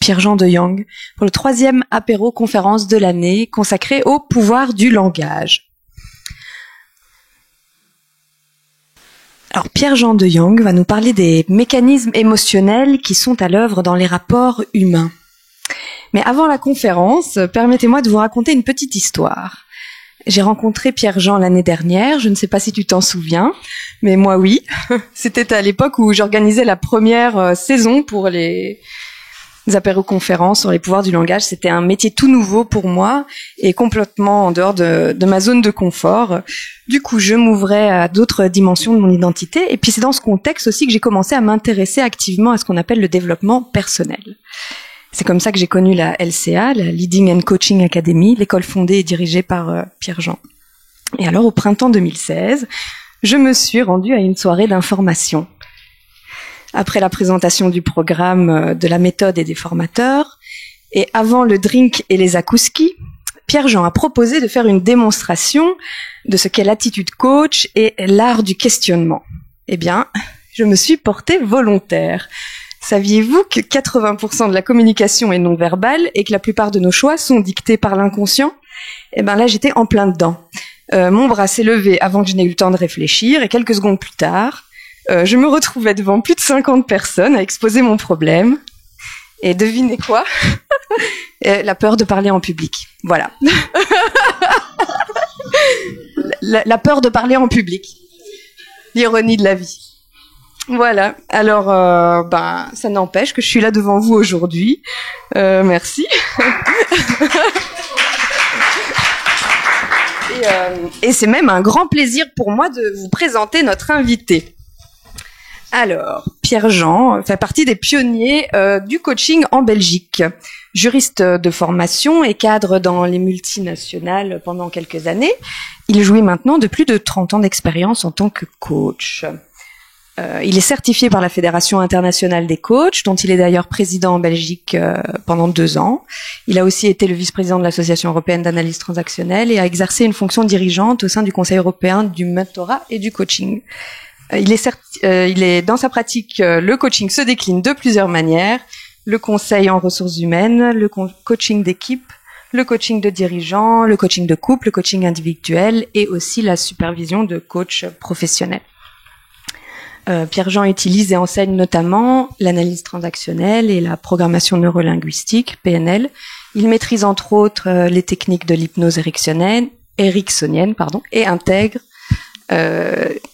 Pierre-Jean de Jong pour le 3e apéro-conférence de l'année consacré au pouvoir du langage. Alors Pierre-Jean de Jong va nous parler des mécanismes émotionnels qui sont à l'œuvre dans les rapports humains. Mais avant la conférence, permettez-moi de vous raconter une petite histoire. J'ai rencontré Pierre-Jean l'année dernière, je ne sais pas si tu t'en souviens, mais moi oui. C'était à l'époque où j'organisais la première saison pour les apéro-conférences sur les pouvoirs du langage. C'était un métier tout nouveau pour moi et complètement en dehors de ma zone de confort. Du coup, je m'ouvrais à d'autres dimensions de mon identité. Et puis c'est dans ce contexte aussi que j'ai commencé à m'intéresser activement à ce qu'on appelle le développement personnel. C'est comme ça que j'ai connu la LCA, la Leading and Coaching Academy, l'école fondée et dirigée par Pierre-Jean. Et alors, au printemps 2016, je me suis rendue à une soirée d'information. Après la présentation du programme, de la méthode et des formateurs, et avant le drink et les akouskis, Pierre-Jean a proposé de faire une démonstration de ce qu'est l'attitude coach et l'art du questionnement. Eh bien, je me suis portée volontaire. Saviez-vous que 80% de la communication est non verbale et que la plupart de nos choix sont dictés par l'inconscient? Eh bien là, j'étais en plein dedans. Mon bras s'est levé avant que je n'ai eu le temps de réfléchir et quelques secondes plus tard, je me retrouvais devant plus de 50 personnes à exposer mon problème. Et devinez quoi? La peur de parler en public. Voilà. la peur de parler en public. L'ironie de la vie. Voilà. Alors, ça n'empêche que je suis là devant vous aujourd'hui. Merci. Et c'est même un grand plaisir pour moi de vous présenter notre invité. Alors, Pierre-Jean fait partie des pionniers du coaching en Belgique. Juriste de formation et cadre dans les multinationales pendant quelques années, il jouit maintenant de plus de 30 ans d'expérience en tant que coach. Il est certifié par la Fédération internationale des coachs, dont il est d'ailleurs président en Belgique pendant 2 ans. Il a aussi été le vice-président de l'Association européenne d'analyse transactionnelle et a exercé une fonction dirigeante au sein du Conseil européen du mentorat et du coaching. Il est dans sa pratique, le coaching se décline de plusieurs manières. Le conseil en ressources humaines, le coaching d'équipe, le coaching de dirigeants, le coaching de couple, le coaching individuel et aussi la supervision de coachs professionnels. Pierre-Jean utilise et enseigne notamment l'analyse transactionnelle et la programmation neurolinguistique, PNL. Il maîtrise entre autres les techniques de l'hypnose ericksonienne, et intègre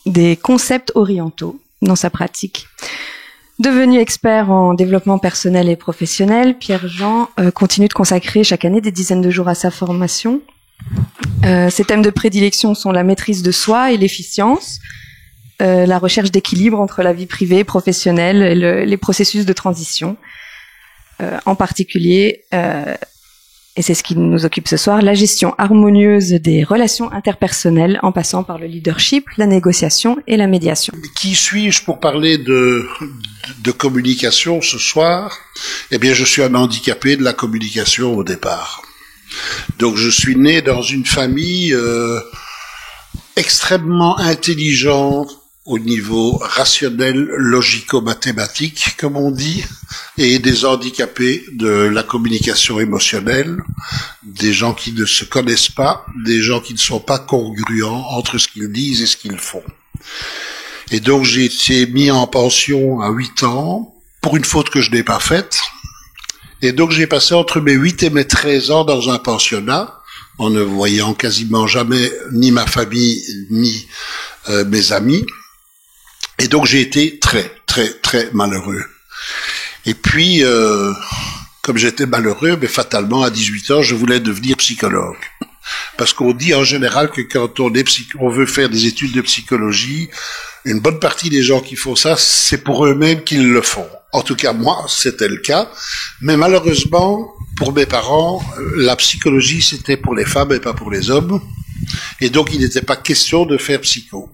des concepts orientaux dans sa pratique. Devenu expert en développement personnel et professionnel, Pierre-Jean continue de consacrer chaque année des dizaines de jours à sa formation. Ses thèmes de prédilection sont la maîtrise de soi et l'efficience, la recherche d'équilibre entre la vie privée et professionnelle et les processus de transition. En particulier, et c'est ce qui nous occupe ce soir, la gestion harmonieuse des relations interpersonnelles en passant par le leadership, la négociation et la médiation. Qui suis-je pour parler de communication ce soir? Eh bien, je suis un handicapé de la communication au départ. Donc, je suis né dans une famille extrêmement intelligente au niveau rationnel, logico-mathématique, comme on dit, et des handicapés de la communication émotionnelle, des gens qui ne se connaissent pas, des gens qui ne sont pas congruents entre ce qu'ils disent et ce qu'ils font. Et donc j'ai été mis en pension à 8 ans, pour une faute que je n'ai pas faite, et donc j'ai passé entre mes 8 et mes 13 ans dans un pensionnat, en ne voyant quasiment jamais ni ma famille, ni mes amis. Et donc j'ai été très, très, très malheureux. Et puis, comme j'étais malheureux, mais fatalement, à 18 ans, je voulais devenir psychologue. Parce qu'on dit en général que quand on veut faire des études de psychologie, une bonne partie des gens qui font ça, c'est pour eux-mêmes qu'ils le font. En tout cas, moi, c'était le cas. Mais malheureusement, pour mes parents, la psychologie, c'était pour les femmes et pas pour les hommes. Et donc, il n'était pas question de faire psycho.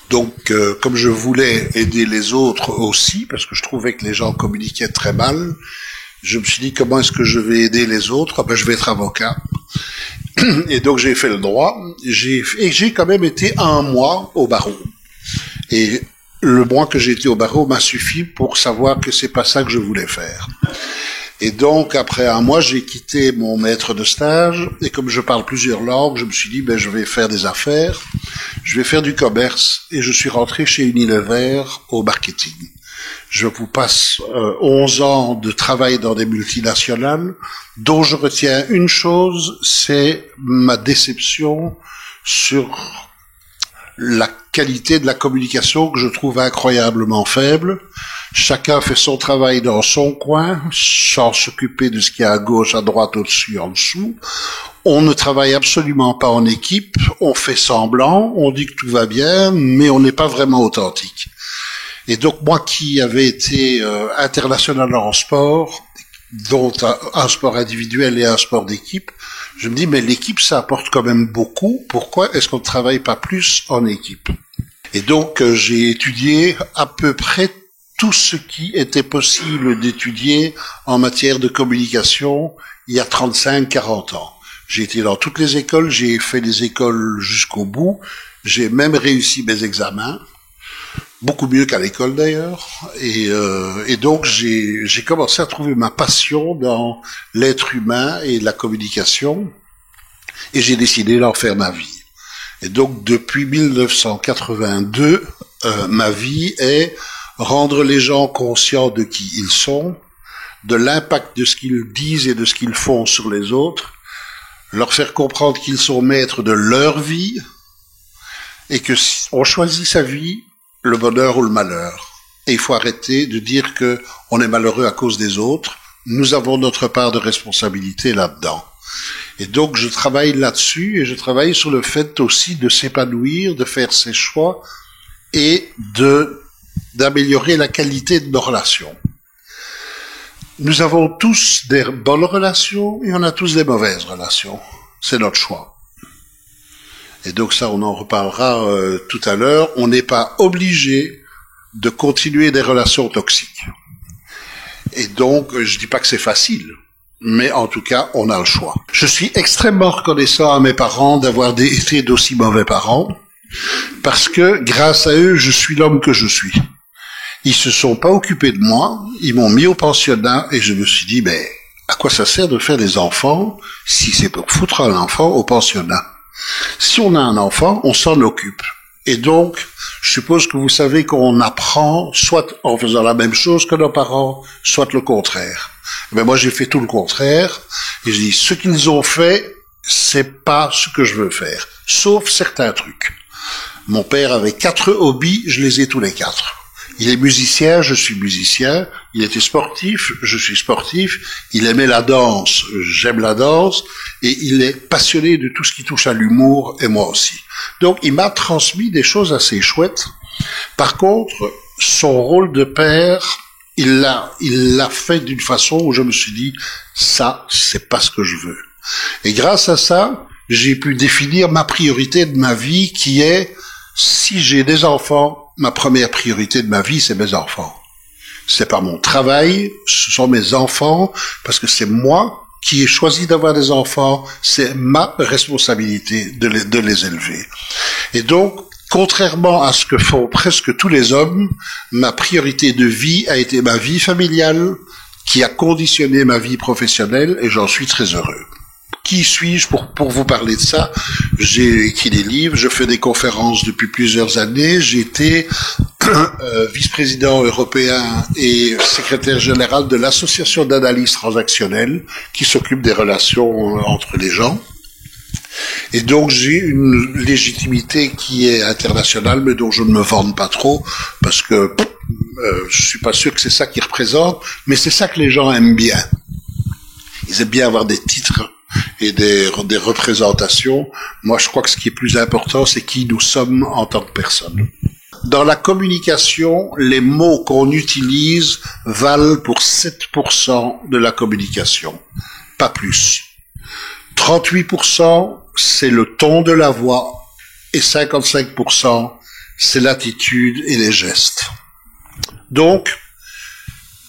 Donc, comme je voulais aider les autres aussi, parce que je trouvais que les gens communiquaient très mal, je me suis dit, comment est-ce que je vais aider les autres? Je vais être avocat. Et donc, j'ai fait le droit. Et j'ai quand même été 1 mois au barreau. Et le mois que j'ai été au barreau m'a suffi pour savoir que c'est pas ça que je voulais faire. Et donc, après un mois, j'ai quitté mon maître de stage, et comme je parle plusieurs langues, je me suis dit, je vais faire des affaires, je vais faire du commerce, et je suis rentré chez Unilever au marketing. Je vous passe 11 ans de travail dans des multinationales, dont je retiens une chose, c'est ma déception sur la qualité de la communication que je trouve incroyablement faible. Chacun fait son travail dans son coin, sans s'occuper de ce qu'il y a à gauche, à droite, au-dessus, en dessous. On ne travaille absolument pas en équipe, on fait semblant, on dit que tout va bien, mais on n'est pas vraiment authentique. Et donc moi qui avais été international en sport, dont un sport individuel et un sport d'équipe, je me dis mais l'équipe ça apporte quand même beaucoup, pourquoi est-ce qu'on ne travaille pas plus en équipe? Et donc j'ai étudié à peu près tout ce qui était possible d'étudier en matière de communication il y a 35-40 ans. J'ai été dans toutes les écoles, j'ai fait les écoles jusqu'au bout, j'ai même réussi mes examens, beaucoup mieux qu'à l'école d'ailleurs, et donc j'ai commencé à trouver ma passion dans l'être humain et la communication, et j'ai décidé d'en faire ma vie. Et donc depuis 1982, ma vie est rendre les gens conscients de qui ils sont, de l'impact de ce qu'ils disent et de ce qu'ils font sur les autres, leur faire comprendre qu'ils sont maîtres de leur vie, et que si on choisit sa vie, le bonheur ou le malheur. Et il faut arrêter de dire que on est malheureux à cause des autres. Nous avons notre part de responsabilité là-dedans. Et donc je travaille là-dessus, et je travaille sur le fait aussi de s'épanouir, de faire ses choix, et d'améliorer la qualité de nos relations. Nous avons tous des bonnes relations et on a tous des mauvaises relations. C'est notre choix. Et donc ça, on en reparlera tout à l'heure. On n'est pas obligé de continuer des relations toxiques. Et donc, je dis pas que c'est facile, mais en tout cas, on a le choix. Je suis extrêmement reconnaissant à mes parents d'avoir été d'aussi mauvais parents, parce que grâce à eux, je suis l'homme que je suis. Ils se sont pas occupés de moi, ils m'ont mis au pensionnat, et je me suis dit, mais à quoi ça sert de faire des enfants si c'est pour foutre un enfant au pensionnat? Si on a un enfant, on s'en occupe. Et donc, je suppose que vous savez qu'on apprend soit en faisant la même chose que nos parents, soit le contraire. Mais moi, j'ai fait tout le contraire, et je dis, ce qu'ils ont fait, c'est pas ce que je veux faire, sauf certains trucs. Mon père avait 4 hobbies, je les ai tous les 4. Il est musicien, je suis musicien. Il était sportif, je suis sportif. Il aimait la danse, j'aime la danse. Et il est passionné de tout ce qui touche à l'humour, et moi aussi. Donc, il m'a transmis des choses assez chouettes. Par contre, son rôle de père, il l'a fait d'une façon où je me suis dit, ça, c'est pas ce que je veux. Et grâce à ça, j'ai pu définir ma priorité de ma vie qui est, si j'ai des enfants, ma première priorité de ma vie, c'est mes enfants. C'est pas mon travail, ce sont mes enfants, parce que c'est moi qui ai choisi d'avoir des enfants, c'est ma responsabilité de les élever. Et donc, contrairement à ce que font presque tous les hommes, ma priorité de vie a été ma vie familiale, qui a conditionné ma vie professionnelle, et j'en suis très heureux. Qui suis-je pour vous parler de ça? J'ai écrit des livres, je fais des conférences depuis plusieurs années, j'ai été vice-président européen et secrétaire général de l'association d'analyse transactionnelle qui s'occupe des relations entre les gens. Et donc j'ai une légitimité qui est internationale, mais dont je ne me vante pas trop, parce que je suis pas sûr que c'est ça qui représente, mais c'est ça que les gens aiment bien. Ils aiment bien avoir des titres et des représentations. Moi, je crois que ce qui est plus important, c'est qui nous sommes en tant que personne. Dans la communication, les mots qu'on utilise valent pour 7% de la communication, pas plus. 38%, c'est le ton de la voix, et 55%, c'est l'attitude et les gestes. Donc,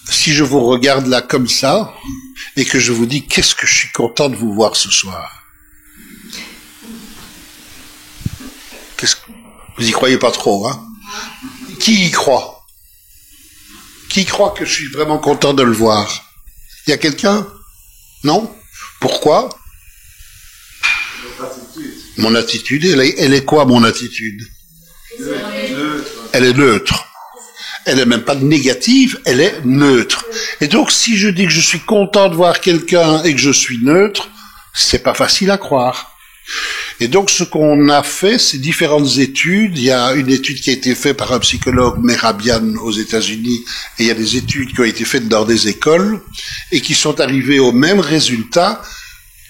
si je vous regarde là comme ça, et que je vous dis, qu'est-ce que je suis content de vous voir ce soir. Vous y croyez pas trop, hein? Qui y croit? Qui croit que je suis vraiment content de le voir? Il y a quelqu'un? Non? Pourquoi? Mon attitude, elle est quoi, mon attitude? Elle est neutre. Elle est même pas négative, elle est neutre. Et donc, si je dis que je suis content de voir quelqu'un et que je suis neutre, c'est pas facile à croire. Et donc, ce qu'on a fait, c'est différentes études. Il y a une étude qui a été faite par un psychologue Mehrabian aux États-Unis, et il y a des études qui ont été faites dans des écoles, et qui sont arrivées au même résultat.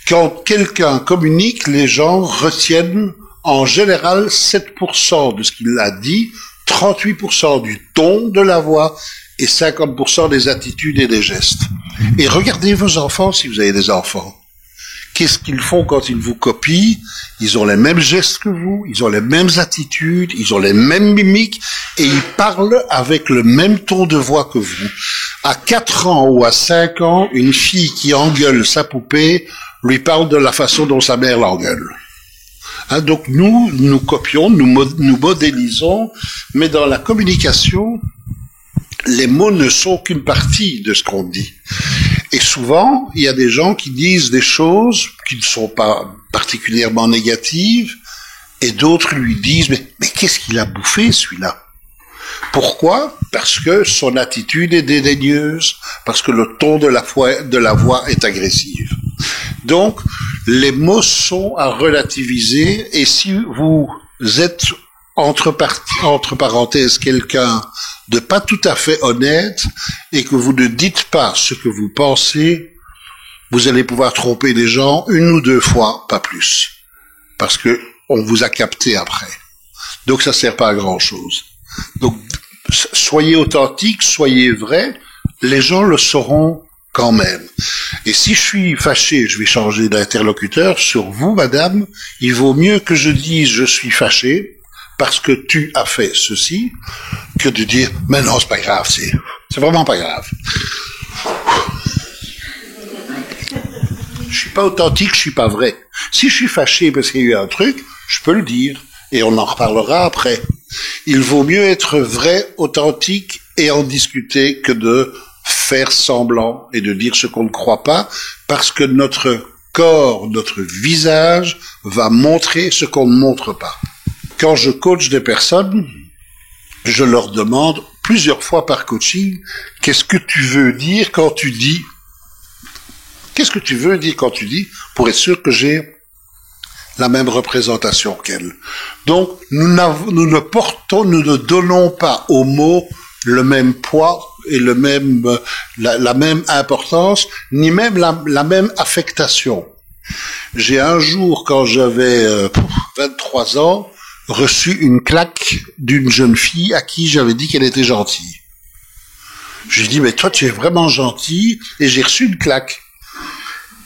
Quand quelqu'un communique, les gens retiennent en général 7% de ce qu'il a dit, 38% du ton de la voix et 50% des attitudes et des gestes. Et regardez vos enfants si vous avez des enfants. Qu'est-ce qu'ils font quand ils vous copient? Ils ont les mêmes gestes que vous, ils ont les mêmes attitudes, ils ont les mêmes mimiques et ils parlent avec le même ton de voix que vous. À 4 ans ou à 5 ans, une fille qui engueule sa poupée lui parle de la façon dont sa mère l'engueule. Hein, donc nous copions, nous modélisons, mais dans la communication, les mots ne sont qu'une partie de ce qu'on dit. Et souvent, il y a des gens qui disent des choses qui ne sont pas particulièrement négatives, et d'autres lui disent, mais qu'est-ce qu'il a bouffé, celui-là? Pourquoi? Parce que son attitude est dédaigneuse, parce que le ton de la voix est agressif. Donc, les mots sont à relativiser, et si vous êtes entre parenthèses quelqu'un de pas tout à fait honnête, et que vous ne dites pas ce que vous pensez, vous allez pouvoir tromper les gens 1 ou 2 fois, pas plus. Parce que on vous a capté après. Donc ça sert pas à grand chose. Donc, soyez authentique, soyez vrai, les gens le sauront quand même. Et si je suis fâché, je vais changer d'interlocuteur sur vous, madame, il vaut mieux que je dise je suis fâché parce que tu as fait ceci, que de dire mais non, c'est pas grave, c'est vraiment pas grave. Je suis pas authentique, je suis pas vrai. Si je suis fâché parce qu'il y a eu un truc, je peux le dire et on en reparlera après. Il vaut mieux être vrai, authentique et en discuter que de faire semblant et de dire ce qu'on ne croit pas, parce que notre corps, notre visage va montrer ce qu'on ne montre pas. Quand je coach des personnes, je leur demande plusieurs fois par coaching, qu'est-ce que tu veux dire quand tu dis? Qu'est-ce que tu veux dire quand tu dis? Pour être sûr que j'ai la même représentation qu'elle. Donc, nous ne donnons pas aux mots le même poids et la même importance, ni même la même affectation. J'ai un jour, quand j'avais 23 ans, reçu une claque d'une jeune fille à qui j'avais dit qu'elle était gentille. Je lui ai dit, mais toi, tu es vraiment gentil, et j'ai reçu une claque.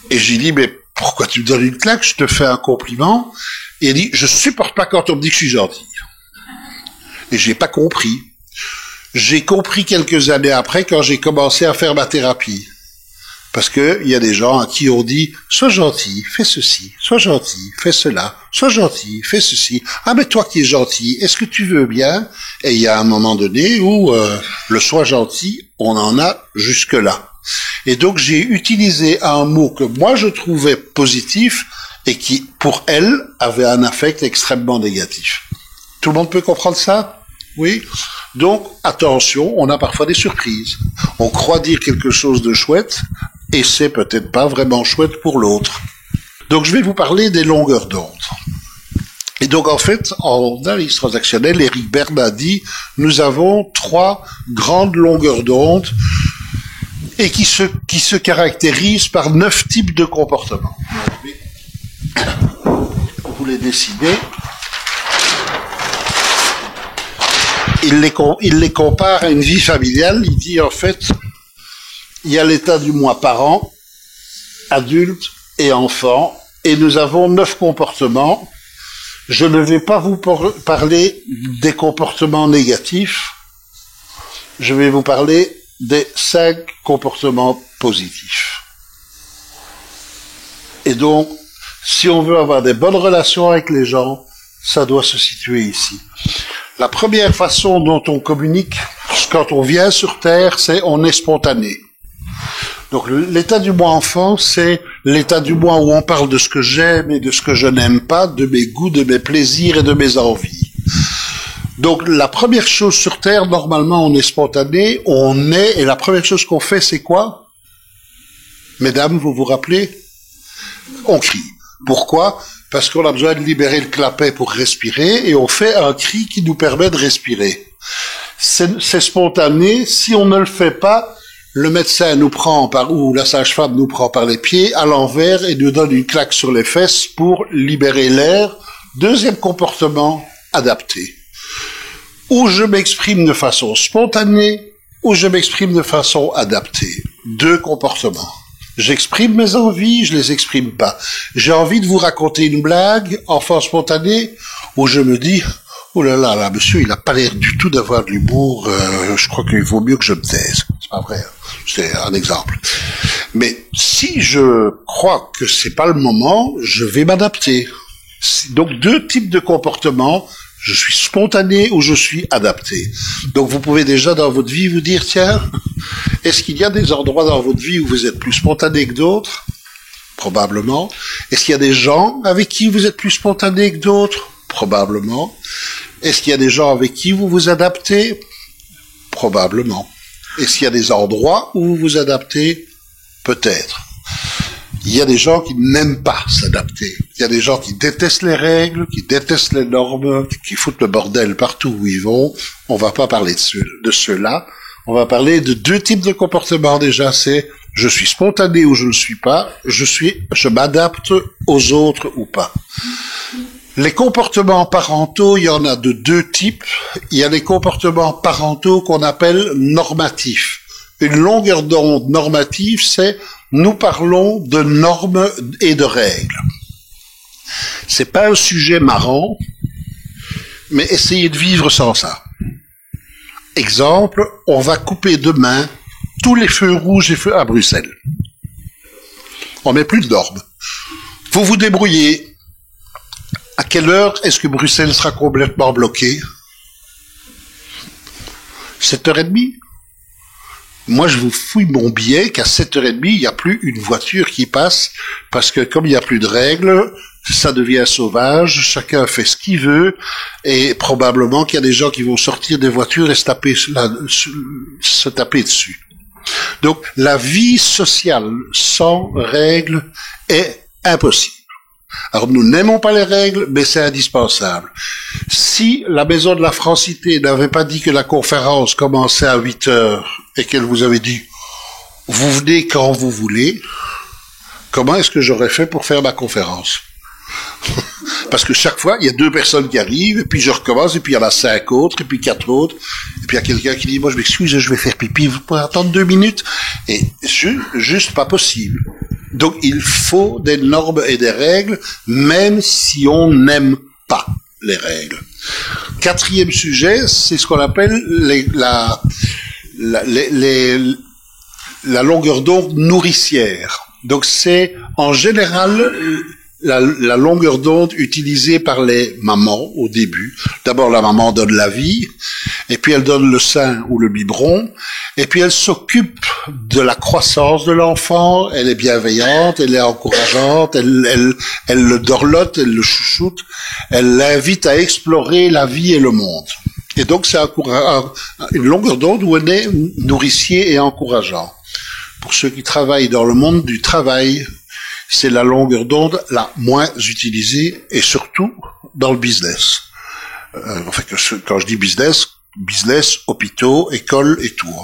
Et j'ai dit, mais pourquoi tu me donnes une claque? Je te fais un compliment. Et elle dit, je supporte pas quand on me dit que je suis gentil. Et j'ai pas compris. J'ai compris quelques années après quand j'ai commencé à faire ma thérapie. Parce que il y a des gens à qui on dit, sois gentil, fais ceci, sois gentil, fais cela, sois gentil, fais ceci. Ah, mais toi qui es gentil, est-ce que tu veux bien? Et il y a un moment donné où le sois gentil, on en a jusque-là. Et donc j'ai utilisé un mot que moi je trouvais positif et qui, pour elle, avait un affect extrêmement négatif. Tout le monde peut comprendre ça? Oui? Donc, attention, on a parfois des surprises. On croit dire quelque chose de chouette, et c'est peut-être pas vraiment chouette pour l'autre. Donc, je vais vous parler des longueurs d'onde. Et donc, en fait, en analyse transactionnelle, Eric Berne a dit, nous avons 3 grandes longueurs d'onde, et qui se caractérisent par 9 types de comportements. Vous les décidez. Il les compare à une vie familiale. Il dit, en fait, il y a l'état du moi parent, adulte et enfant, et nous avons 9 comportements. Je ne vais pas vous parler des comportements négatifs. Je vais vous parler des 5 comportements positifs. Et donc, si on veut avoir des bonnes relations avec les gens, ça doit se situer ici. La première façon dont on communique quand on vient sur Terre, c'est on est spontané. Donc l'état du moi enfant, c'est l'état du moi où on parle de ce que j'aime et de ce que je n'aime pas, de mes goûts, de mes plaisirs et de mes envies. Donc la première chose sur Terre, normalement on est spontané, on est, et la première chose qu'on fait c'est quoi? Mesdames, vous vous rappelez? On crie. Pourquoi? Parce qu'on a besoin de libérer le clapet pour respirer, et on fait un cri qui nous permet de respirer. C'est spontané. Si on ne le fait pas, le médecin nous prend ou la sage-femme nous prend par les pieds à l'envers et nous donne une claque sur les fesses pour libérer l'air. Deuxième comportement adapté. Ou je m'exprime de façon spontanée, ou je m'exprime de façon adaptée. Deux comportements. J'exprime mes envies, je les exprime pas. J'ai envie de vous raconter une blague, enfant spontané, où je me dis, oh là là, monsieur, il a pas l'air du tout d'avoir de l'humour, je crois qu'il vaut mieux que je me taise. C'est pas vrai, c'est un exemple. Mais si je crois que c'est pas le moment, je vais m'adapter. Donc deux types de comportements, je suis spontané ou je suis adapté. Donc vous pouvez déjà dans votre vie vous dire, tiens, est-ce qu'il y a des endroits dans votre vie où vous êtes plus spontané que d'autres? Probablement. Est-ce qu'il y a des gens avec qui vous êtes plus spontané que d'autres? Probablement. Est-ce qu'il y a des gens avec qui vous vous adaptez? Probablement. Est-ce qu'il y a des endroits où vous vous adaptez? Peut-être. Il y a des gens qui n'aiment pas s'adapter. Il y a des gens qui détestent les règles, qui détestent les normes, qui foutent le bordel partout où ils vont. On va pas parler de ceux-là. On va parler de deux types de comportements déjà. C'est je suis spontané ou je ne suis pas. Je m'adapte aux autres ou pas. Les comportements parentaux, il y en a de deux types. Il y a les comportements parentaux qu'on appelle normatifs. Une longueur d'onde normative, c'est nous parlons de normes et de règles. C'est pas un sujet marrant, mais essayez de vivre sans ça. Exemple, on va couper demain tous les feux rouges et feux à Bruxelles. On met plus de normes. Vous vous débrouillez. À quelle heure est-ce que Bruxelles sera complètement bloquée? 7h30? Moi, je vous fouille mon billet qu'à 7h30, il n'y a plus une voiture qui passe, parce que comme il n'y a plus de règles, ça devient sauvage, chacun fait ce qu'il veut, et probablement qu'il y a des gens qui vont sortir des voitures et se taper dessus. Donc, la vie sociale sans règles est impossible. Alors, nous n'aimons pas les règles, mais c'est indispensable. Si la Maison de la Francité n'avait pas dit que la conférence commençait à 8h et qu'elle vous avait dit « vous venez quand vous voulez », comment est-ce que j'aurais fait pour faire ma conférence? Parce que chaque fois, il y a 2 personnes qui arrivent, et puis je recommence, et puis il y en a 5 autres, et puis 4 autres, et puis il y a quelqu'un qui dit « moi je m'excuse, je vais faire pipi, vous pouvez attendre 2 minutes ?» Et juste pas possible. Donc il faut des normes et des règles, même si on n'aime pas les règles. 4e sujet, c'est ce qu'on appelle la longueur d'onde nourricière. Donc c'est en général la longueur d'onde utilisée par les mamans au début. D'abord la maman donne la vie, et puis elle donne le sein ou le biberon, et puis elle s'occupe de la croissance de l'enfant, elle est bienveillante, elle est encourageante, elle le dorlote, elle le chouchoute, elle l'invite à explorer la vie et le monde. Et donc c'est une longueur d'onde où elle est nourricier et encourageant. Pour ceux qui travaillent dans le monde du travail, c'est la longueur d'onde la moins utilisée, et surtout dans le business. Quand je dis business, hôpitaux, écoles et tout.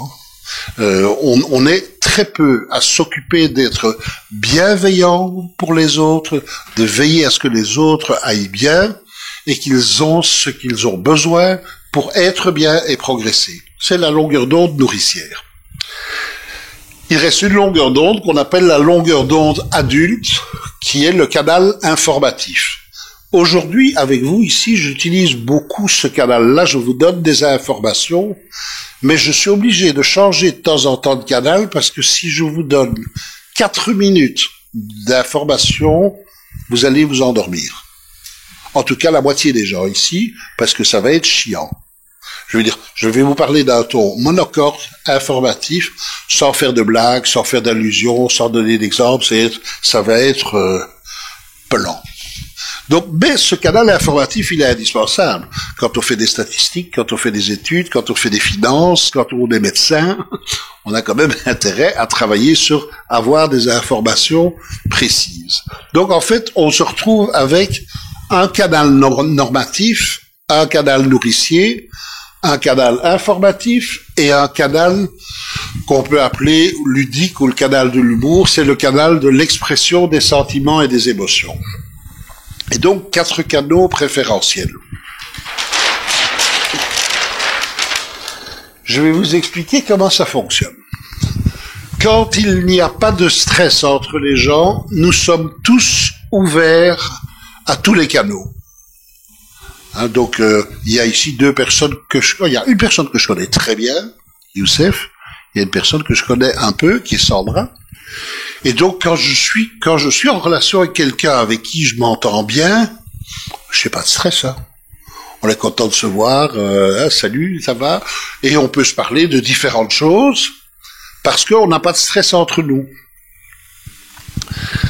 On est très peu à s'occuper d'être bienveillant pour les autres, de veiller à ce que les autres aillent bien, et qu'ils ont ce qu'ils ont besoin pour être bien et progresser. C'est la longueur d'onde nourricière. Il reste une longueur d'onde qu'on appelle la longueur d'onde adulte, qui est le canal informatif. Aujourd'hui, avec vous, ici, j'utilise beaucoup ce canal-là, je vous donne des informations, mais je suis obligé de changer de temps en temps de canal, parce que si je vous donne 4 minutes d'informations, vous allez vous endormir. En tout cas, la moitié des gens ici, parce que ça va être chiant. Je veux dire, je vais vous parler d'un ton monocorde, informatif, sans faire de blagues, sans faire d'allusions, sans donner d'exemples, ça va être pelant. Donc, mais ce canal informatif, il est indispensable. Quand on fait des statistiques, quand on fait des études, quand on fait des finances, quand on est médecin, on a quand même intérêt à travailler sur avoir des informations précises. Donc, en fait, on se retrouve avec un canal normatif, un canal nourricier, un canal informatif et un canal qu'on peut appeler ludique ou le canal de l'humour. C'est le canal de l'expression des sentiments et des émotions. Et donc, 4 canaux préférentiels. Je vais vous expliquer comment ça fonctionne. Quand il n'y a pas de stress entre les gens, nous sommes tous ouverts à tous les canaux. Hein, donc, il y a ici il y a une personne que je connais très bien, Youssef. Il y a une personne que je connais un peu, qui est Sandra. Et donc, quand je suis en relation avec quelqu'un avec qui je m'entends bien, je n'ai pas de stress, hein. On est content de se voir, salut, ça va? Et on peut se parler de différentes choses, parce qu'on n'a pas de stress entre nous.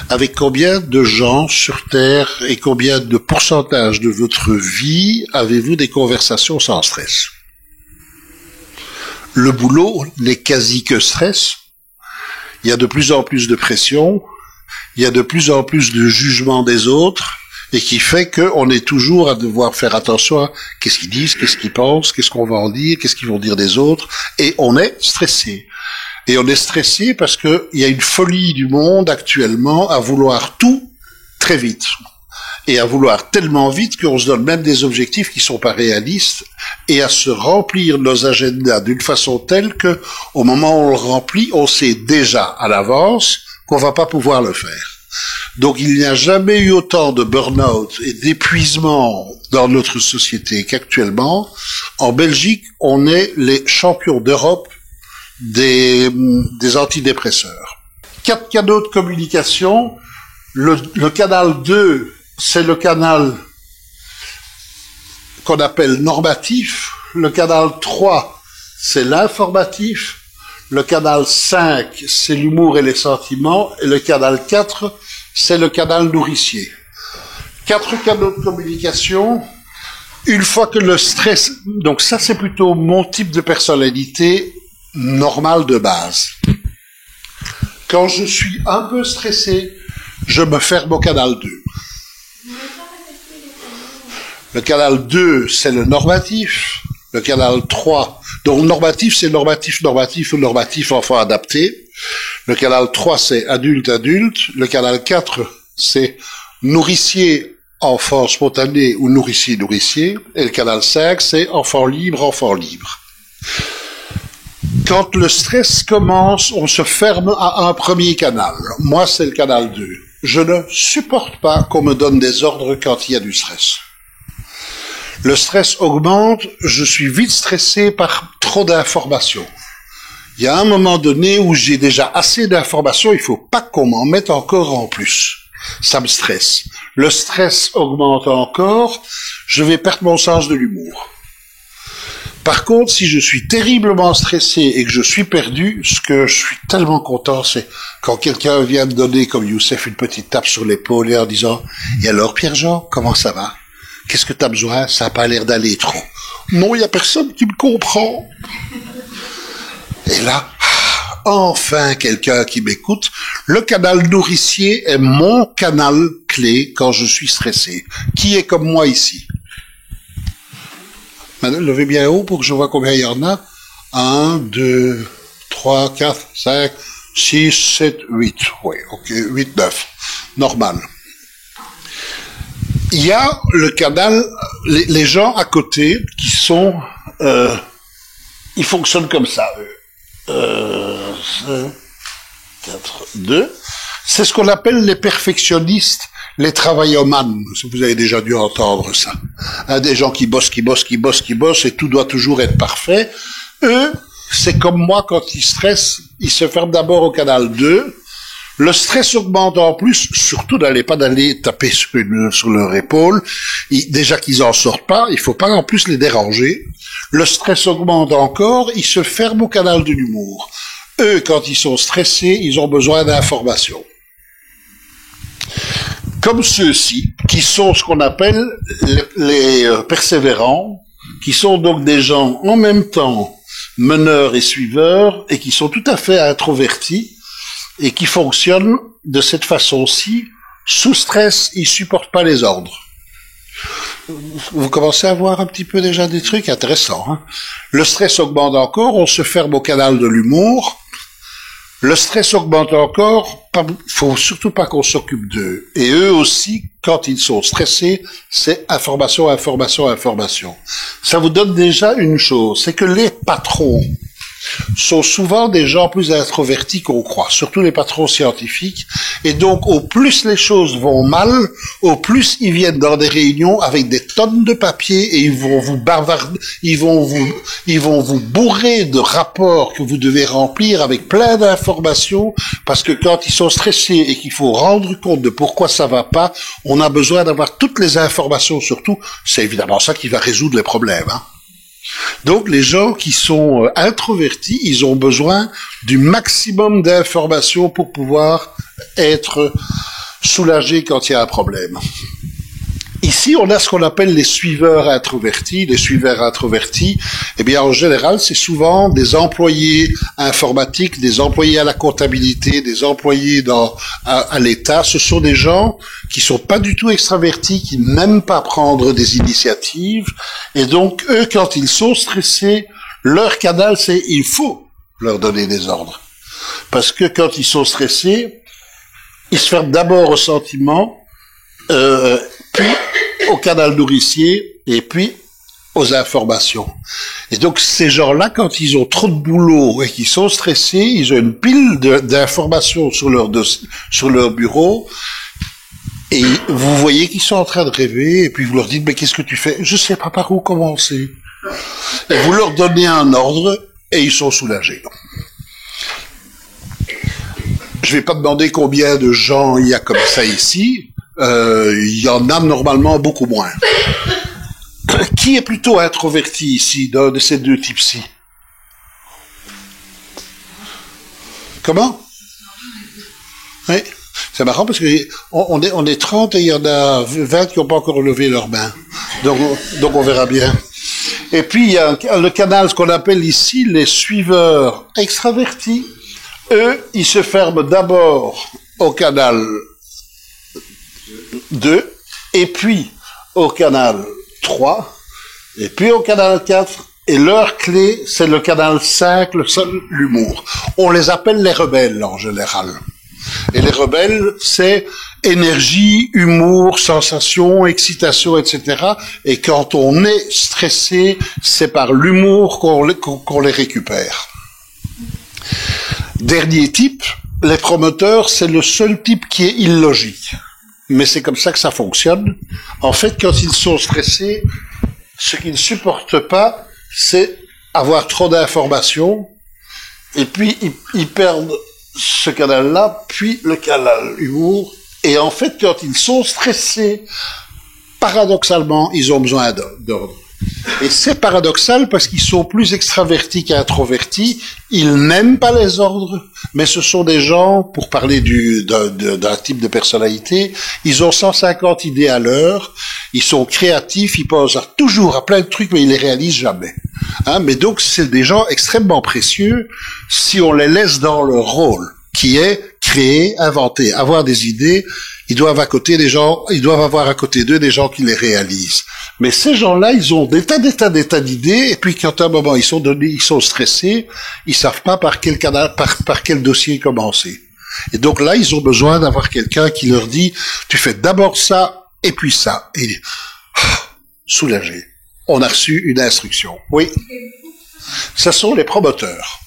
Avec combien de gens sur Terre et combien de pourcentage de votre vie avez-vous des conversations sans stress? Le boulot n'est quasi que stress. Il y a de plus en plus de pression, il y a de plus en plus de jugement des autres, et qui fait qu'on est toujours à devoir faire attention à qu'est-ce qu'ils disent, qu'est-ce qu'ils pensent, qu'est-ce qu'on va en dire, qu'est-ce qu'ils vont dire des autres, et on est stressé. Et on est stressé parce qu'il y a une folie du monde actuellement à vouloir tout très vite. Et à vouloir tellement vite qu'on se donne même des objectifs qui sont pas réalistes et à se remplir nos agendas d'une façon telle que, au moment où on le remplit, on sait déjà à l'avance qu'on va pas pouvoir le faire. Donc il n'y a jamais eu autant de burn-out et d'épuisement dans notre société qu'actuellement. En Belgique, on est les champions d'Europe des antidépresseurs. 4 canaux de communication. Le canal 2, c'est le canal qu'on appelle normatif. Le canal 3, c'est l'informatif. Le canal 5, c'est l'humour et les sentiments. Et le canal 4, c'est le canal nourricier. 4 canaux de communication. Une fois que le stress... Donc ça, c'est plutôt mon type de personnalité normale de base. Quand je suis un peu stressé, je me ferme au canal 2. Le canal 2, c'est le normatif. Le canal 3, donc normatif, c'est normatif ou normatif enfant adapté. Le canal 3, c'est adulte. Le canal 4, c'est nourricier, enfant spontané ou nourricier. Et le canal 5, c'est enfant libre. Quand le stress commence, on se ferme à un premier canal. Moi, c'est le canal 2. Je ne supporte pas qu'on me donne des ordres quand il y a du stress. Le stress augmente, je suis vite stressé par trop d'informations. Il y a un moment donné où j'ai déjà assez d'informations, il faut pas qu'on m'en mette encore en plus. Ça me stresse. Le stress augmente encore, je vais perdre mon sens de l'humour. Par contre, si je suis terriblement stressé et que je suis perdu, ce que je suis tellement content, c'est quand quelqu'un vient me donner, comme Youssef, une petite tape sur l'épaule et en disant « Et alors, Pierre-Jean, comment ça va ? Qu'est-ce que t'as besoin ? Ça n'a pas l'air d'aller trop. » Non, il n'y a personne qui me comprend. Et là, enfin quelqu'un qui m'écoute. Le canal nourricier est mon canal clé quand je suis stressé. Qui est comme moi ici ? Maintenant, levez bien haut pour que je vois combien il y en a. 1, 2, 3, 4, 5, 6, 7, 8. Oui, ok, 8, 9. Normal. Il y a le canal, les gens à côté qui sont, ils fonctionnent comme ça. 5, 4, 2. C'est ce qu'on appelle les perfectionnistes, les travaillomanes. Vous avez déjà dû entendre ça. Des gens qui bossent et tout doit toujours être parfait. Eux, c'est comme moi quand ils stressent, ils se ferment d'abord au canal 2 Le stress augmente en plus, surtout d'aller taper sur leur épaule. Déjà qu'ils en sortent pas, il faut pas en plus les déranger. Le stress augmente encore, ils se ferment au canal de l'humour. Eux, quand ils sont stressés, ils ont besoin d'informations. Comme ceux-ci, qui sont ce qu'on appelle les persévérants, qui sont donc des gens en même temps meneurs et suiveurs, et qui sont tout à fait introvertis, et qui fonctionnent de cette façon-ci. Sous stress, ils supportent pas les ordres. Vous commencez à voir un petit peu déjà des trucs intéressants. Hein. Le stress augmente encore, on se ferme au canal de l'humour. Le stress augmente encore, faut surtout pas qu'on s'occupe d'eux. Et eux aussi, quand ils sont stressés, c'est information, information, information. Ça vous donne déjà une chose, c'est que les patrons sont souvent des gens plus introvertis qu'on croit, surtout les patrons scientifiques. Et donc, au plus les choses vont mal, au plus ils viennent dans des réunions avec des tonnes de papier et ils vont vous bavarder, ils vont vous bourrer de rapports que vous devez remplir avec plein d'informations, parce que quand ils sont stressés et qu'il faut rendre compte de pourquoi ça va pas, on a besoin d'avoir toutes les informations surtout. C'est évidemment ça qui va résoudre les problèmes, hein. Donc les gens qui sont introvertis, ils ont besoin du maximum d'informations pour pouvoir être soulagés quand il y a un problème. Ici, on a ce qu'on appelle les suiveurs introvertis. Les suiveurs introvertis, eh bien, en général, c'est souvent des employés informatiques, des employés à la comptabilité, des employés à l'État. Ce sont des gens qui sont pas du tout extravertis, qui n'aiment pas prendre des initiatives. Et donc, eux, quand ils sont stressés, leur canal, c'est il faut leur donner des ordres. Parce que quand ils sont stressés, ils se ferment d'abord au sentiment, puis au canal nourricier, et puis aux informations. Et donc, ces gens-là, quand ils ont trop de boulot et qu'ils sont stressés, ils ont une pile d'informations sur leur bureau, et vous voyez qu'ils sont en train de rêver, et puis vous leur dites, mais qu'est-ce que tu fais? Je sais pas par où commencer. Et vous leur donnez un ordre, et ils sont soulagés. Je vais pas demander combien de gens il y a comme ça ici. Il y en a normalement beaucoup moins. Qui est plutôt introverti ici, de ces deux types-ci? Comment? Oui. C'est marrant parce que on est 30 et il y en a 20 qui n'ont pas encore levé leurs mains. Donc on verra bien. Et puis il y a le canal, ce qu'on appelle ici les suiveurs extravertis. Eux, ils se ferment d'abord au canal 2, et puis au canal 3, et puis au canal 4, et leur clé, c'est le canal 5, l'humour. On les appelle les rebelles, en général. Et les rebelles, c'est énergie, humour, sensation, excitation, etc. Et quand on est stressé, c'est par l'humour qu'on les récupère. Dernier type, les promoteurs, c'est le seul type qui est illogique. Mais c'est comme ça que ça fonctionne. En fait, quand ils sont stressés, ce qu'ils ne supportent pas, c'est avoir trop d'informations, et puis ils perdent ce canal-là, puis le canal humour, et en fait, quand ils sont stressés, paradoxalement, ils ont besoin d'ordre. Et c'est paradoxal parce qu'ils sont plus extravertis qu'introvertis, ils n'aiment pas les ordres, mais ce sont des gens, pour parler d'un type de personnalité, ils ont 150 idées à l'heure, ils sont créatifs, ils pensent toujours à plein de trucs, mais ils les réalisent jamais. Hein, mais donc, c'est des gens extrêmement précieux si on les laisse dans leur rôle, qui est créer, inventer, avoir des idées. Ils doivent avoir à côté d'eux des gens qui les réalisent. Mais ces gens-là, ils ont des tas d'idées, et puis quand à un moment ils sont stressés, ils savent pas par quel dossier commencer. Et donc là, ils ont besoin d'avoir quelqu'un qui leur dit, tu fais d'abord ça, et puis ça. Et soulagé. On a reçu une instruction. Oui. Ce sont les promoteurs.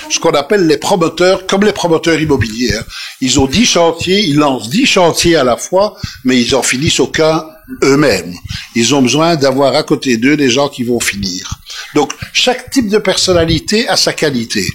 Ce qu'on appelle les promoteurs, comme les promoteurs immobiliers. Hein. Ils ont 10 chantiers, ils lancent 10 chantiers à la fois, mais ils en finissent aucun eux-mêmes. Ils ont besoin d'avoir à côté d'eux des gens qui vont finir. Donc, chaque type de personnalité a sa qualité.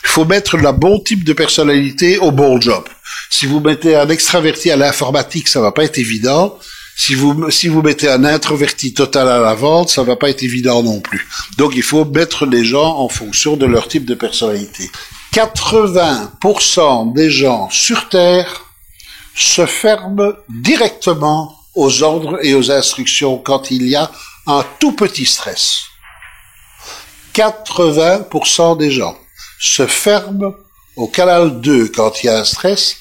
Il faut mettre le bon type de personnalité au bon job. Si vous mettez un extraverti à l'informatique, ça va pas être évident. Si vous mettez un introverti total à la vente, ça va pas être évident non plus. Donc il faut mettre les gens en fonction de leur type de personnalité. 80% des gens sur Terre se ferment directement aux ordres et aux instructions quand il y a un tout petit stress. 80% des gens se ferment au canal 2 quand il y a un stress.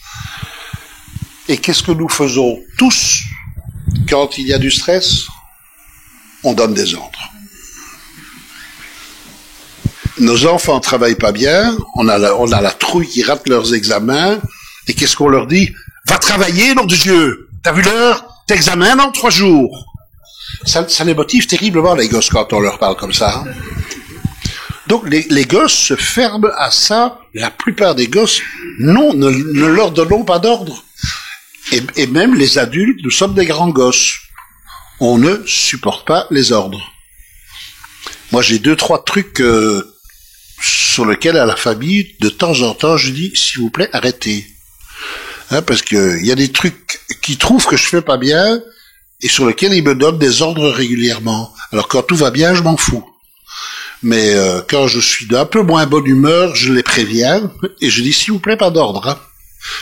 Et qu'est-ce que nous faisons tous quand il y a du stress? On donne des ordres. Nos enfants travaillent pas bien, on a la trouille qui rate leurs examens, et qu'est-ce qu'on leur dit? Va travailler, nom de Dieu! T'as vu l'heure? T'examens dans 3 jours. Ça les motive terriblement, les gosses, quand on leur parle comme ça. Hein. Donc, les gosses se ferment à ça. La plupart des gosses, non, ne leur donnons pas d'ordre. Et même les adultes, nous sommes des grands gosses. On ne supporte pas les ordres. Moi, j'ai 2-3 trucs sur lesquels, à la famille, de temps en temps, je dis, s'il vous plaît, arrêtez. Hein, parce que il y a des trucs qui trouvent que je fais pas bien et sur lesquels ils me donnent des ordres régulièrement. Alors quand tout va bien, je m'en fous. Mais quand je suis d'un peu moins bonne humeur, je les préviens et je dis s'il vous plaît pas d'ordre, hein,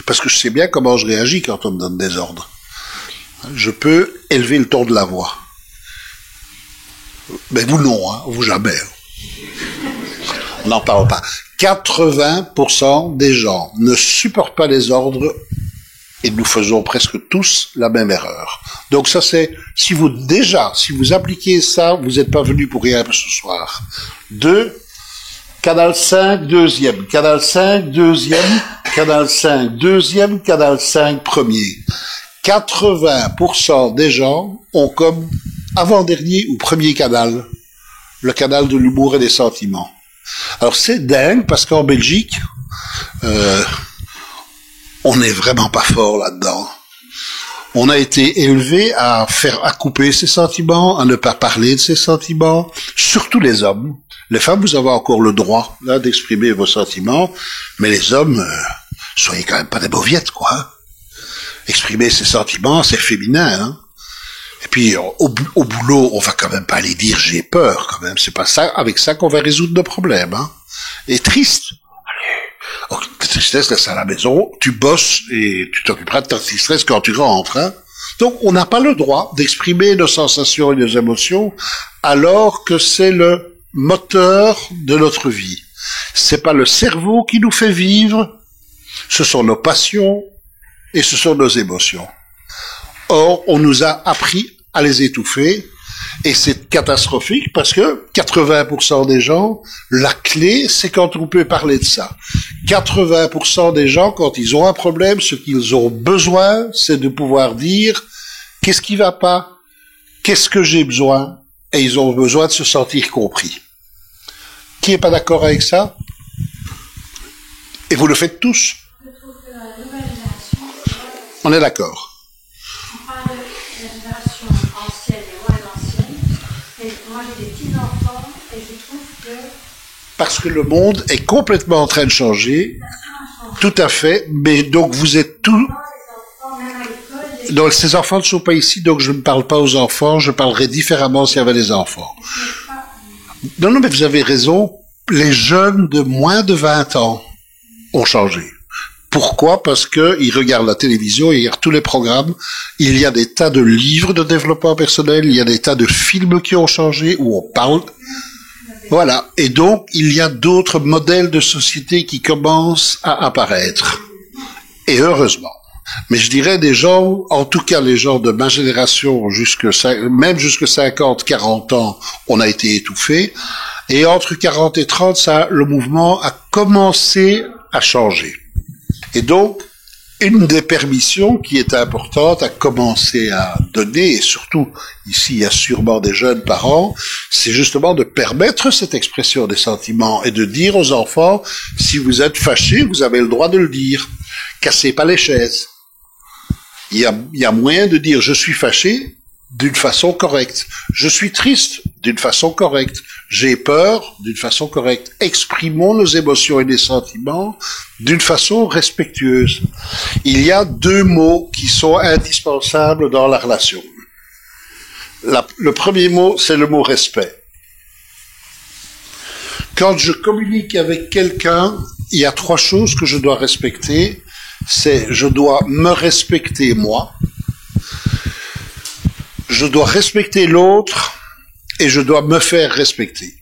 parce que je sais bien comment je réagis quand on me donne des ordres. Je peux élever le ton de la voix. Mais vous non, hein, vous jamais. On n'en parle pas. 80% des gens ne supportent pas les ordres et nous faisons presque tous la même erreur. Donc ça c'est, si vous appliquez ça, vous n'êtes pas venu pour rien ce soir. 2, canal 5, deuxième, canal 5, deuxième, canal 5, deuxième, canal 5, premier. 80% des gens ont comme avant-dernier ou premier canal, le canal de l'humour et des sentiments. Alors c'est dingue parce qu'en Belgique, on n'est vraiment pas fort là-dedans. On a été élevé à couper ses sentiments, à ne pas parler de ses sentiments, surtout les hommes. Les femmes, vous avez encore le droit là d'exprimer vos sentiments, mais les hommes, soyez quand même pas des mauviettes, quoi. Exprimer ses sentiments, c'est féminin, hein. Et puis, au boulot, on va quand même pas aller dire j'ai peur, quand même. C'est pas ça, avec ça qu'on va résoudre nos problèmes, hein. Et triste. Allez. Oh, ta tristesse, laisse à la maison. Tu bosses et tu t'occuperas de ta tristesse quand tu rentres, hein. Donc, on n'a pas le droit d'exprimer nos sensations et nos émotions alors que c'est le moteur de notre vie. C'est pas le cerveau qui nous fait vivre. Ce sont nos passions et ce sont nos émotions. Or, on nous a appris à les étouffer, et c'est catastrophique parce que 80% des gens, la clé, c'est quand on peut parler de ça. 80% des gens, quand ils ont un problème, ce qu'ils ont besoin, c'est de pouvoir dire qu'est-ce qui va pas, qu'est-ce que j'ai besoin, et ils ont besoin de se sentir compris. Qui est pas d'accord avec ça? Et vous le faites tous? On est d'accord. Parce que le monde est complètement en train de changer, tout à fait, mais donc vous êtes tous... Donc ces enfants ne sont pas ici, donc je ne parle pas aux enfants, je parlerai différemment s'il y avait des enfants. Non, mais vous avez raison, les jeunes de moins de 20 ans ont changé. Pourquoi? Parce que ils regardent la télévision, ils regardent tous les programmes, il y a des tas de livres de développement personnel, il y a des tas de films qui ont changé, où on parle... Voilà. Et donc, il y a d'autres modèles de société qui commencent à apparaître. Et heureusement. Mais je dirais des gens, en tout cas les gens de ma génération, même jusque 50, 40 ans, on a été étouffés. Et entre 40 et 30, le mouvement a commencé à changer. Et donc, une des permissions qui est importante à commencer à donner, et surtout, ici, il y a sûrement des jeunes parents, c'est justement de permettre cette expression des sentiments et de dire aux enfants, si vous êtes fâchés, vous avez le droit de le dire. Cassez pas les chaises. Il y a moyen de dire je suis fâché, d'une façon correcte. Je suis triste d'une façon correcte. J'ai peur d'une façon correcte. Exprimons nos émotions et nos sentiments d'une façon respectueuse. Il y a deux mots qui sont indispensables dans la relation. Le premier mot, c'est le mot respect. Quand je communique avec quelqu'un, il y a trois choses que je dois respecter. C'est, je dois me respecter moi, je dois respecter l'autre et je dois me faire respecter.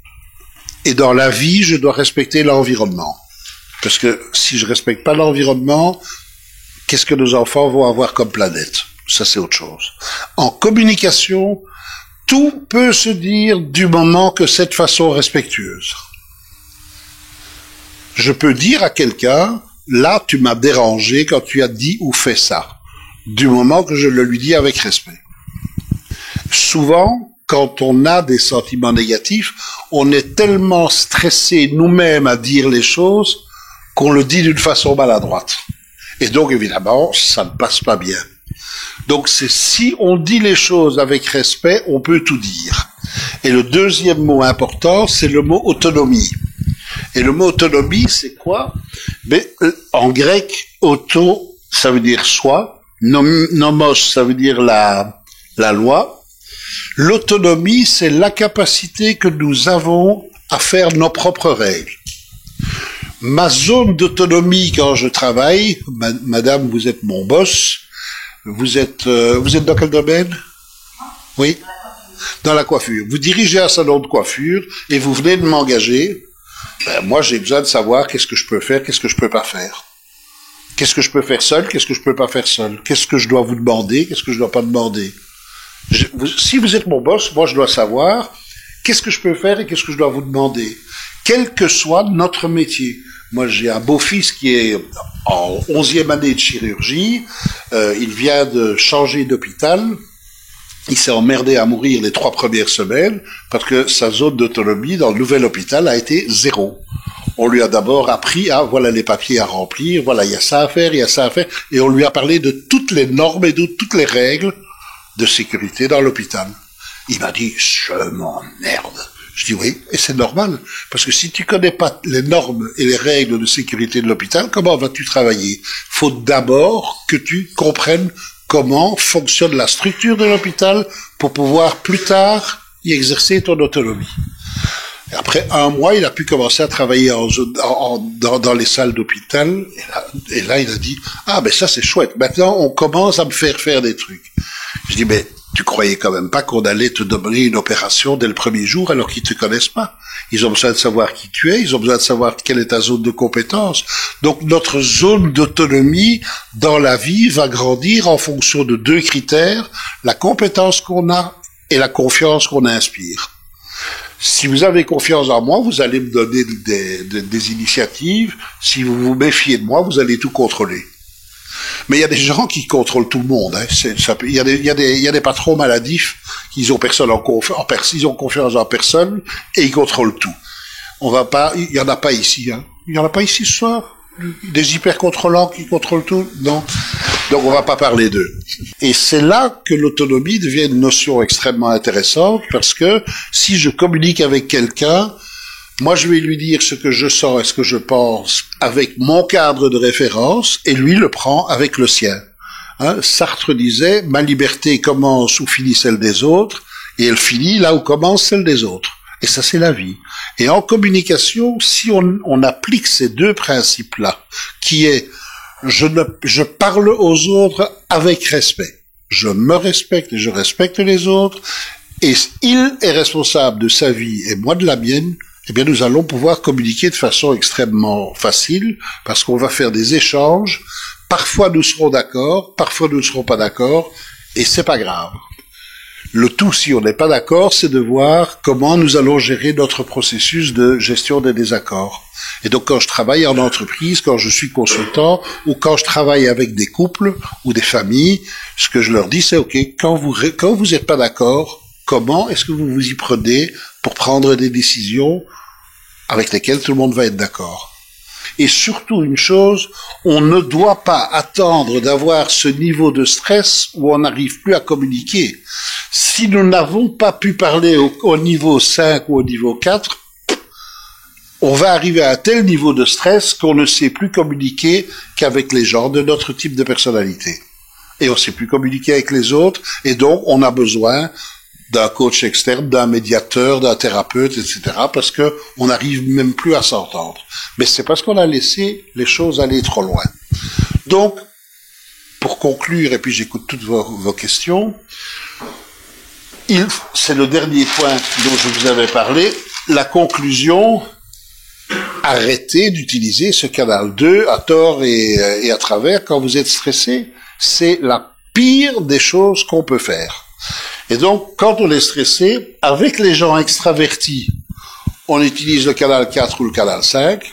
Et dans la vie, je dois respecter l'environnement. Parce que si je respecte pas l'environnement, qu'est-ce que nos enfants vont avoir comme planète? Ça, c'est autre chose. En communication, tout peut se dire du moment que c'est de façon respectueuse. Je peux dire à quelqu'un, là, tu m'as dérangé quand tu as dit ou fait ça, du moment que je le lui dis avec respect. Souvent, quand on a des sentiments négatifs, on est tellement stressé nous-mêmes à dire les choses qu'on le dit d'une façon maladroite. Et donc, évidemment, ça ne passe pas bien. Donc, c'est si on dit les choses avec respect, on peut tout dire. Et le deuxième mot important, c'est le mot autonomie. Et le mot autonomie, c'est quoi? Mais, en grec, auto, ça veut dire soi. Nomos, ça veut dire la loi. L'autonomie, c'est la capacité que nous avons à faire nos propres règles. Ma zone d'autonomie quand je travaille, madame, vous êtes mon boss, vous êtes dans quel domaine? Oui? Dans la coiffure. Vous dirigez un salon de coiffure et vous venez de m'engager. Ben, moi, j'ai besoin de savoir qu'est-ce que je peux faire, qu'est-ce que je peux pas faire. Qu'est-ce que je peux faire seul, qu'est-ce que je peux pas faire seul. Qu'est-ce que je dois vous demander, qu'est-ce que je dois pas demander. Si vous êtes mon boss, moi, je dois savoir qu'est-ce que je peux faire et qu'est-ce que je dois vous demander. Quel que soit notre métier. Moi, j'ai un beau-fils qui est en 11e année de chirurgie. Il vient de changer d'hôpital. Il s'est emmerdé à mourir les 3 premières semaines parce que sa zone d'autonomie dans le nouvel hôpital a été 0. On lui a d'abord appris voilà les papiers à remplir, voilà, il y a ça à faire, il y a ça à faire, et on lui a parlé de toutes les normes et de toutes les règles de sécurité dans l'hôpital. Il m'a dit, je m'emmerde. Je dis oui, et c'est normal, parce que si tu connais pas les normes et les règles de sécurité de l'hôpital, comment vas-tu travailler? Faut d'abord que tu comprennes comment fonctionne la structure de l'hôpital pour pouvoir plus tard y exercer ton autonomie. Et après 1 mois, il a pu commencer à travailler dans les salles d'hôpital. Et là, il a dit, ben ça c'est chouette. Maintenant, on commence à me faire des trucs. Je dis, mais tu croyais quand même pas qu'on allait te donner une opération dès le premier jour alors qu'ils te connaissent pas. Ils ont besoin de savoir qui tu es, ils ont besoin de savoir quelle est ta zone de compétence. Donc notre zone d'autonomie dans la vie va grandir en fonction de 2 critères, la compétence qu'on a et la confiance qu'on inspire. Si vous avez confiance en moi, vous allez me donner des initiatives. Si vous vous méfiez de moi, vous allez tout contrôler. Mais il y a des gens qui contrôlent tout le monde. Il y a des patrons maladifs qui ont ils ont confiance en personne et ils contrôlent tout. Il y en a pas ici. Il y en a pas ici ce soir. Des hyper contrôlants qui contrôlent tout. Non. Donc on va pas parler d'eux. Et c'est là que l'autonomie devient une notion extrêmement intéressante parce que si je communique avec quelqu'un, moi, je vais lui dire ce que je sens et ce que je pense avec mon cadre de référence, et lui le prend avec le sien. Sartre disait, ma liberté commence où finit celle des autres, et elle finit là où commence celle des autres. Et ça, c'est la vie. Et en communication, si on applique ces 2 principes-là, qui est, je parle aux autres avec respect. Je me respecte et je respecte les autres, et il est responsable de sa vie et moi de la mienne, eh bien, nous allons pouvoir communiquer de façon extrêmement facile, parce qu'on va faire des échanges. Parfois, nous serons d'accord, parfois, nous ne serons pas d'accord, et c'est pas grave. Le tout, si on n'est pas d'accord, c'est de voir comment nous allons gérer notre processus de gestion des désaccords. Et donc, quand je travaille en entreprise, quand je suis consultant, ou quand je travaille avec des couples ou des familles, ce que je leur dis, c'est OK, quand vous n'êtes pas d'accord, comment est-ce que vous vous y prenez pour prendre des décisions avec lesquelles tout le monde va être d'accord? Et surtout une chose, on ne doit pas attendre d'avoir ce niveau de stress où on n'arrive plus à communiquer. Si nous n'avons pas pu parler au niveau 5 ou au niveau 4, on va arriver à un tel niveau de stress qu'on ne sait plus communiquer qu'avec les gens de notre type de personnalité. Et on ne sait plus communiquer avec les autres, et donc on a besoin d'un coach externe, d'un médiateur, d'un thérapeute, etc., parce que on n'arrive même plus à s'entendre. Mais c'est parce qu'on a laissé les choses aller trop loin. Donc, pour conclure, et puis j'écoute toutes vos questions, c'est le dernier point dont je vous avais parlé, la conclusion, arrêtez d'utiliser ce canal 2 à tort et à travers quand vous êtes stressé. C'est la pire des choses qu'on peut faire. Et donc, quand on est stressé, avec les gens extravertis, on utilise le canal 4 ou le canal 5,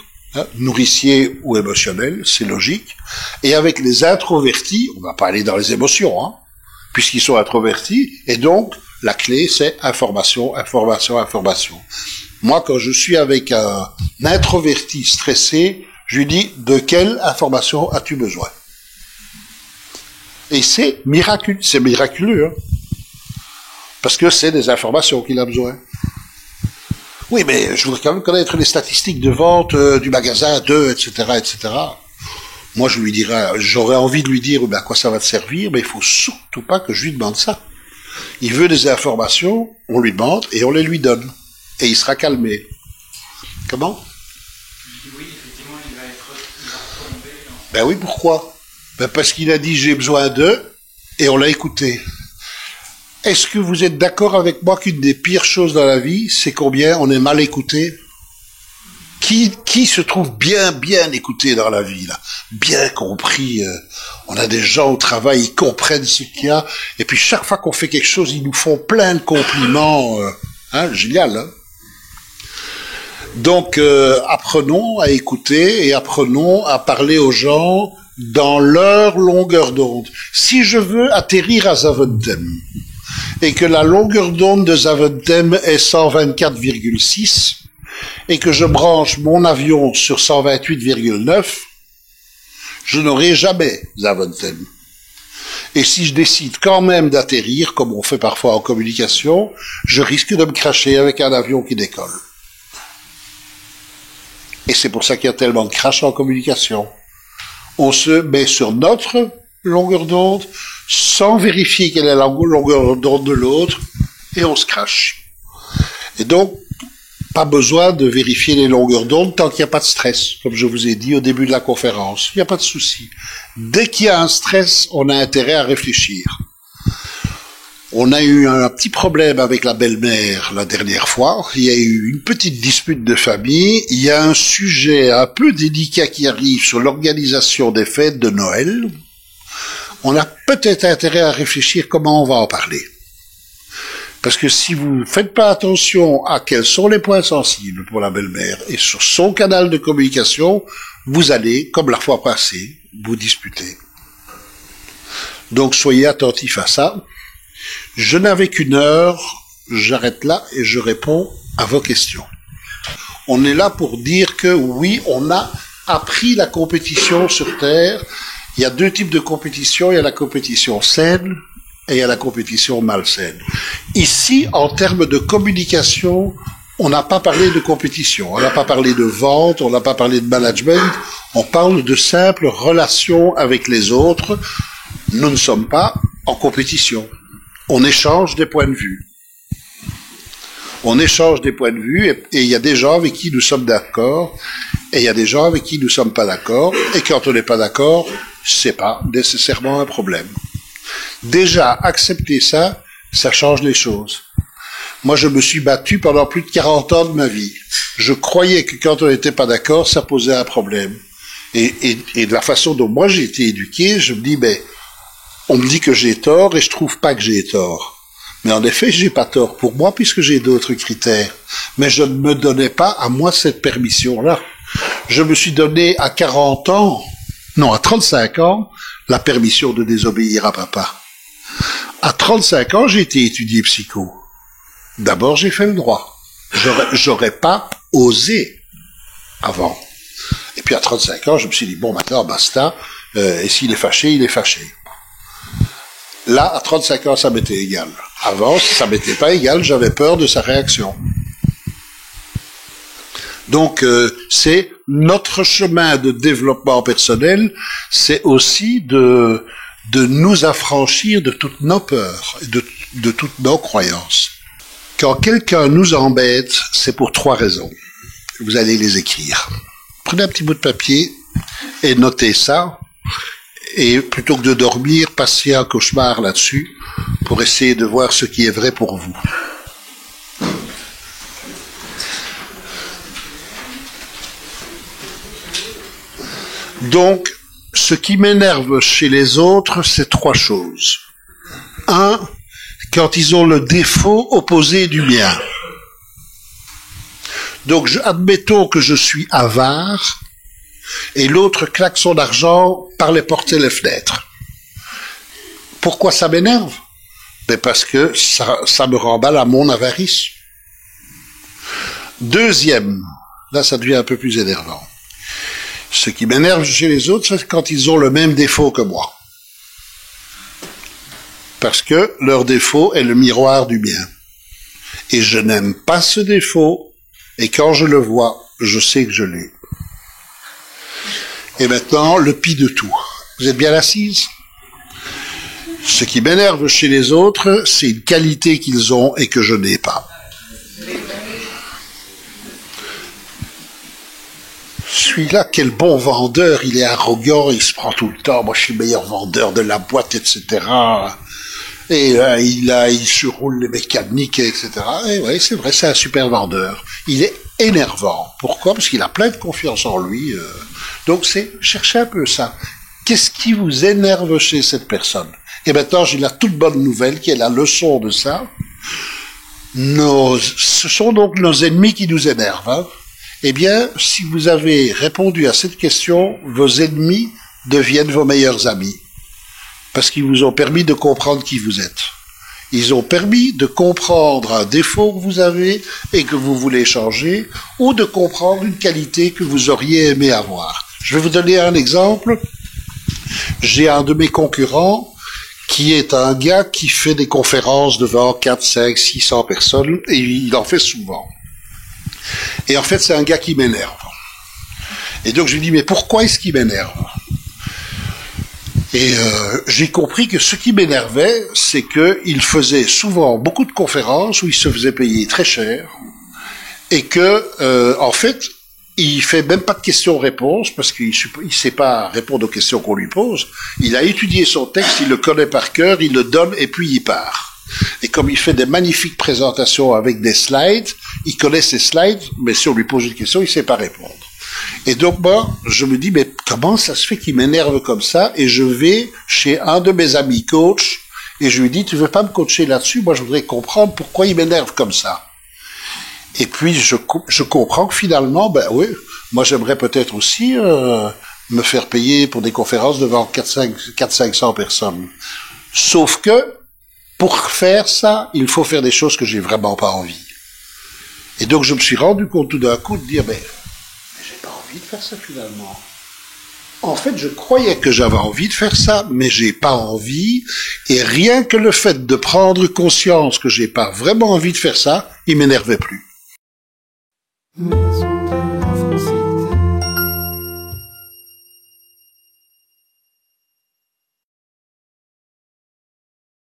nourricier ou émotionnel, c'est logique. Et avec les introvertis, on va pas aller dans les émotions, puisqu'ils sont introvertis, et donc, la clé, c'est information, information, information. Moi, quand je suis avec un introverti stressé, je lui dis, de quelle information as-tu besoin? Et c'est miraculeux, parce que c'est des informations qu'il a besoin. Oui, mais je voudrais quand même connaître les statistiques de vente du magasin, etc., etc. Moi, je lui dirais, j'aurais envie de lui dire, à quoi ça va te servir, mais il faut surtout pas que je lui demande ça. Il veut des informations, on lui demande et on les lui donne. Et il sera calmé. Comment? Oui, effectivement, il va retomber. Ben oui, pourquoi? Parce qu'il a dit j'ai besoin d'eux, et on l'a écouté. Est-ce que vous êtes d'accord avec moi qu'une des pires choses dans la vie, c'est combien on est mal écouté? Qui se trouve bien écouté dans la vie, là? Bien compris. On a des gens au travail, ils comprennent ce qu'il y a, et puis chaque fois qu'on fait quelque chose, ils nous font plein de compliments. Génial, hein? Donc, apprenons à écouter et apprenons à parler aux gens dans leur longueur d'onde. Si je veux atterrir à Zaventem et que la longueur d'onde de Zaventem est 124,6 et que je branche mon avion sur 128,9, je n'aurai jamais Zaventem. Et si je décide quand même d'atterrir, comme on fait parfois en communication, je risque de me cracher avec un avion qui décolle. Et c'est pour ça qu'il y a tellement de crash en communication. On se met sur notre longueur d'onde, sans vérifier quelle est la longueur d'onde de l'autre, et on se crache. Et donc, pas besoin de vérifier les longueurs d'onde tant qu'il n'y a pas de stress, comme je vous ai dit au début de la conférence. Il n'y a pas de souci. Dès qu'il y a un stress, on a intérêt à réfléchir. On a eu un petit problème avec la belle-mère la dernière fois. Il y a eu une petite dispute de famille. Il y a un sujet un peu délicat qui arrive sur l'organisation des fêtes de Noël. On a peut-être intérêt à réfléchir comment on va en parler. Parce que si vous ne faites pas attention à quels sont les points sensibles pour la belle-mère et sur son canal de communication, vous allez, comme la fois passée, vous disputer. Donc soyez attentifs à ça. Je n'avais qu'une heure, j'arrête là et je réponds à vos questions. On est là pour dire que oui, on a appris la compétition sur Terre. Il y a deux types de compétition, il y a la compétition saine et il y a la compétition malsaine. Ici, en termes de communication, on n'a pas parlé de compétition, on n'a pas parlé de vente, on n'a pas parlé de management, on parle de simples relations avec les autres. Nous ne sommes pas en compétition. On échange des points de vue. On échange des points de vue et il y a des gens avec qui nous sommes d'accord et il y a des gens avec qui nous ne sommes pas d'accord. Et quand on n'est pas d'accord, c'est pas nécessairement un problème. Déjà, accepter ça, ça change les choses. Moi, je me suis battu pendant plus de 40 ans de ma vie. Je croyais que quand on n'était pas d'accord, ça posait un problème. Et de la façon dont moi j'ai été éduqué, je me dis, on me dit que j'ai tort et je trouve pas que j'ai tort. Mais en effet, j'ai pas tort pour moi puisque j'ai d'autres critères. Mais je ne me donnais pas à moi cette permission-là. Je me suis donné à 40 ans, non, à 35 ans, la permission de désobéir à papa. À 35 ans, j'ai été étudié psycho. D'abord, j'ai fait le droit. J'aurais pas osé avant. Et puis à 35 ans, je me suis dit, bon, maintenant, basta, et s'il est fâché, il est fâché. Là, à 35 ans, ça m'était égal. Avant, ça m'était pas égal, j'avais peur de sa réaction. Donc, c'est notre chemin de développement personnel, c'est aussi de nous affranchir de toutes nos peurs, de toutes nos croyances. Quand quelqu'un nous embête, c'est pour 3 raisons. Vous allez les écrire. Prenez un petit bout de papier et notez ça. Et plutôt que de dormir, passez un cauchemar là-dessus pour essayer de voir ce qui est vrai pour vous. Donc, ce qui m'énerve chez les autres, c'est 3 choses. 1, quand ils ont le défaut opposé du mien. Donc, admettons que je suis avare, et l'autre claque son argent par les portes et les fenêtres. Pourquoi ça m'énerve? Ben parce que ça me remballe à mon avarice. Deuxième, là ça devient un peu plus énervant. Ce qui m'énerve chez les autres, c'est quand ils ont le même défaut que moi. Parce que leur défaut est le miroir du mien. Et je n'aime pas ce défaut, et quand je le vois, je sais que je l'ai. Et maintenant, le pis de tout. Vous êtes bien assise? Ce qui m'énerve chez les autres, c'est une qualité qu'ils ont et que je n'ai pas. Celui-là, quel bon vendeur, il est arrogant, il se prend tout le temps, moi je suis le meilleur vendeur de la boîte, etc. Et il surroule les mécaniques, etc. Et oui, c'est vrai, c'est un super vendeur. Il est énervant. Pourquoi? Parce qu'il a plein de confiance en lui. Donc c'est chercher un peu ça. Qu'est-ce qui vous énerve chez cette personne? Et maintenant, j'ai la toute bonne nouvelle, qui est la leçon de ça. Ce sont donc nos ennemis qui nous énervent. Hein. Eh bien, si vous avez répondu à cette question, vos ennemis deviennent vos meilleurs amis. Parce qu'ils vous ont permis de comprendre qui vous êtes. Ils ont permis de comprendre un défaut que vous avez et que vous voulez changer, ou de comprendre une qualité que vous auriez aimé avoir. Je vais vous donner un exemple. J'ai un de mes concurrents qui est un gars qui fait des conférences devant 4, 5, 600 personnes, et il en fait souvent. Et en fait, c'est un gars qui m'énerve. Et donc je lui dis, mais pourquoi est-ce qu'il m'énerve? Et j'ai compris que ce qui m'énervait, c'est qu'il faisait souvent beaucoup de conférences où il se faisait payer très cher, et que, en fait, il fait même pas de questions-réponses, parce qu'il sait pas répondre aux questions qu'on lui pose. Il a étudié son texte, il le connaît par cœur, il le donne, et puis il part. Et comme il fait des magnifiques présentations avec des slides, il connaît ces slides, mais si on lui pose une question, il sait pas répondre. Et donc moi, je me dis, mais comment ça se fait qu'il m'énerve comme ça? Et je vais chez un de mes amis coach, et je lui dis, tu veux pas me coacher là-dessus? Moi, je voudrais comprendre pourquoi il m'énerve comme ça. Et puis, je comprends que finalement, ben oui, moi j'aimerais peut-être aussi me faire payer pour des conférences devant 400-500 personnes. Sauf que, pour faire ça, il faut faire des choses que j'ai vraiment pas envie. Et donc, je me suis rendu compte tout d'un coup de dire, mais j'ai pas envie de faire ça finalement. En fait, je croyais que j'avais envie de faire ça, mais j'ai pas envie. Et rien que le fait de prendre conscience que j'ai pas vraiment envie de faire ça, il m'énervait plus. Maison de